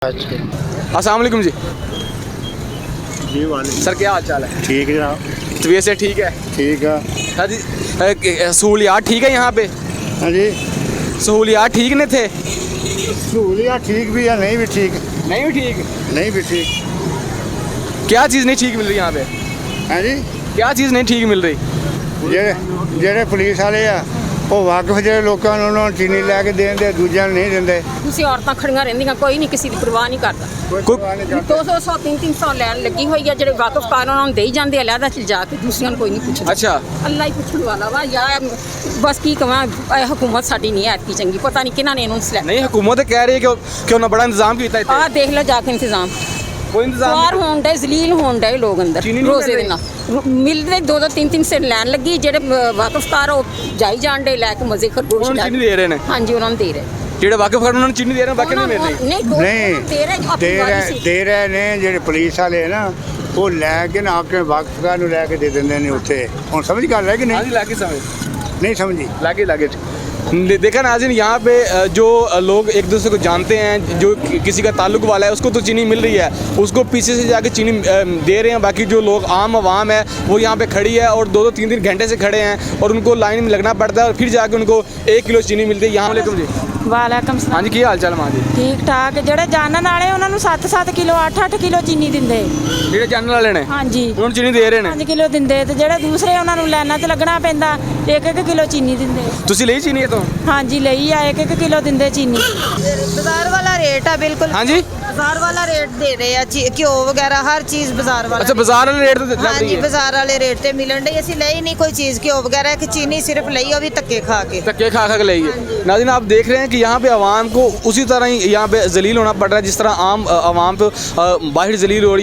अस्सलाम वालेकुम जी। जी वाले सर क्या हाल चाल है? ठीक है जनाब। तबीयत से ठीक है? ठीक है। हाँ जी। सहूलियात ठीक है यहाँ पे? हाँ जी। सहूलियात ठीक नहीं थे? सहूलियात ठीक भी है, नहीं भी ठीक। नहीं भी ठीक? नहीं भी ठीक। क्या चीज़ नहीं ठीक मिल रही यहाँ पे? हाँ जी। क्या चीज़ नहीं ठीक मिल रही? ਜਿਹੜੇ ਪੁਲਿਸ ਵਾਲੇ ਆ ਉਹ ਵਾਕਫ ਜਿਹੜੇ ਲੋਕਾਂ ਨੂੰ ਉਹਨਾਂ ਨੂੰ ਚੀਨੀ ਲੈ ਕੇ ਦੇਂਦੇ, ਦੂਜਿਆਂ ਨੂੰ ਨਹੀਂ ਦਿੰਦੇ। ਤੁਸੀਂ ਔਰਤਾਂ ਖੜੀਆਂ ਰਹਿੰਦੀਆਂ, ਕੋਈ ਨਹੀਂ ਕਿਸੇ ਦੀ ਪਰਵਾਹ ਨਹੀਂ ਕਰਦਾ। ਕੋਈ 200 300 ਲੈਣ ਲੱਗੀ ਹੋਈ ਆ, ਜਿਹੜੇ ਵਾਕਫਕਾਰ ਉਹਨਾਂ ਨੂੰ ਦੇਈ ਜਾਂਦੇ ਆ ਅਲੱਗਾ ਚ ਜਾ ਕੇ, ਦੂਸਰਿਆਂ ਨੂੰ ਕੋਈ ਨਹੀਂ ਪੁੱਛਦਾ। अच्छा। ਅੱਲਾ ਹੀ ਪੁੱਛਣ ਵਾਲਾ ਵਾ ਯਾਰ। ਬਸ ਕੀ ਕਵਾਂ, ਇਹ ਹਕੂਮਤ ਸਾਡੀ ਨਹੀਂ ਐਤਕੀ ਚੰਗੀ, ਪਤਾ ਨਹੀਂ ਕਿਹਨਾਂ ਨੇ ਇਹਨੂੰ ਸਲੈਕਟ। नहीं हुकूमत कह रही है कि उन्होंने बड़ा इंतजाम किया ਆਹ ਦੇਖ ਲਓ ਜਾ ਕੇ ਇੰਤਜ਼ਾਮ। कोई इंतजाम ਸਵਾਰ ਹੋਣ ਡੇ, ਜ਼ਲੀਲ ਹੋਣ ਡੇ ਲੋਕ ਅੰਦਰ ਚੀਨੀ ਨਹੀਂ ਰੋਜ਼ੇ ਮਿਲ ਦੇ ਨਾਲ ਮਿਲਦੇ 2 3 ਸੇ ਲੈਣ ਲੱਗੀ। ਜਿਹੜੇ ਵਾਕਫਕਾਰ ਉਹ ਜਾਈ ਜਾਣ ਡੇ ਲੈ ਕੇ ਮਜ਼ੇ ਖਰਗੋਸ਼ उन्होंने ਲੈ चीनी दे रहे हैं? ਹਾਂਜੀ ਉਹਨਾਂ ਨੂੰ ਦੇ ਰਹੇ। ਜਿਹੜੇ ਵਾਕਿਫ ਕਰ ਉਹਨਾਂ ਨੂੰ ਚੀਨੀ ਦੇ ਰਹੇ ਬਾਕੀ ਨਹੀਂ ਮਿਲ ਰਹੀ? ਨਹੀਂ ਦੇ ਰਹੇ ਆਪਣੀ ਵਾਰੀ ਸੀ। ਦੇ ਰਹੇ ਨੇ ਜਿਹੜੇ ਪੁਲਿਸ ਵਾਲੇ ਨਾ, ਉਹ ਲੈ ਕੇ ਨਾ ਆਪਣੇ ਵਾਕਫਾਂ ਨੂੰ ਲੈ ਕੇ ਦੇ ਦਿੰਦੇ ਨੇ ਉੱਥੇ। ਹੁਣ ਸਮਝ ਗੱਲ ਹੈ कि हाँ नहीं? जी लागे समझ नहीं समझी। लागे देखा नाज़रीन, यहाँ पे जो लोग एक दूसरे को जानते हैं, जो किसी का ताल्लुक वाला है उसको तो चीनी मिल रही है, उसको पीछे से जाके चीनी दे रहे हैं। बाकी जो लोग आम आवाम है वो यहाँ पे खड़ी है और 2 3 घंटे से खड़े हैं और उनको लाइन में लगना पड़ता है और फिर जाके उनको 1 किलो चीनी मिलती है। यहाँ वालेकुम जी। ਵਾਲੇਕਮ हाँ ਸਲਾਮ। जी की हाल चाल माँ जी? ਠੀਕ ਠਾਕ। ਜਿਹੜੇ ਜਾਣਨ ਵਾਲੇ ਉਹਨਾਂ ਨੂੰ 7-7 ਕਿਲੋ 8-8 ਕਿਲੋ ਚੀਨੀ ਦਿੰਦੇ। ਜਿਹੜੇ ਚੈਨਲ ਵਾਲੇ ਨੇ ਹਾਂਜੀ ਉਹਨਾਂ ਨੂੰ ਚੀਨੀ ਦੇ ਰਹੇ ਨੇ? 5 ਕਿਲੋ ਦਿੰਦੇ ਤੇ ਜਿਹੜੇ ਦੂਸਰੇ ਉਹਨਾਂ ਨੂੰ ਲਾਈਨਾਂ 'ਚ ਲੱਗਣਾ ਪੈਂਦਾ 1-1 ਕਿਲੋ ਚੀਨੀ ਦਿੰਦੇ। ਤੁਸੀਂ ਲਈ ਚੀਨੀ ਤੋਂ? ਹਾਂਜੀ ਲਈ ਆ 1-1 ਕਿਲੋ ਦਿੰਦੇ ਚੀਨੀ। ਬਾਜ਼ਾਰ ਵਾਲਾ ਰੇਟ ਆ ਬਿਲकुल। हाँ जी। ਬਾਜ਼ਾਰ ਵਾਲਾ ਰੇਟ ਦੇ ਰਹੇ ਆ, ਘਿਓ ਵਗੈਰਾ ਹਰ ਚੀਜ਼ ਬਾਜ਼ਾਰ ਵਾਲਾ। अच्छा बाजार वाले रेट तो लग रही ਹਾਂਜੀ है? ਬਾਜ਼ਾਰ ਵਾਲੇ ਰੇਟ ਤੇ ਮਿਲਣ ਡਈ। ਅਸੀਂ ਲਈ ਨਹੀਂ ਕੋਈ ਚੀਜ਼ ਘਿਓ ਵਗੈਰਾ, ਕਿ ਚੀਨੀ ਸਿਰਫ ਲਈ ਉਹ ਵੀ ਧੱਕੇ ਖਾ ਕੇ। धक्के खा के लेंगे। नाज़रीन आप देख रहे हैं कि यहाँ पे आवाम को उसी तरह ही यहाँ पे जलील होना पड़ रहा है जिस तरह आम आवाम पे बाहर जलील हो रही है।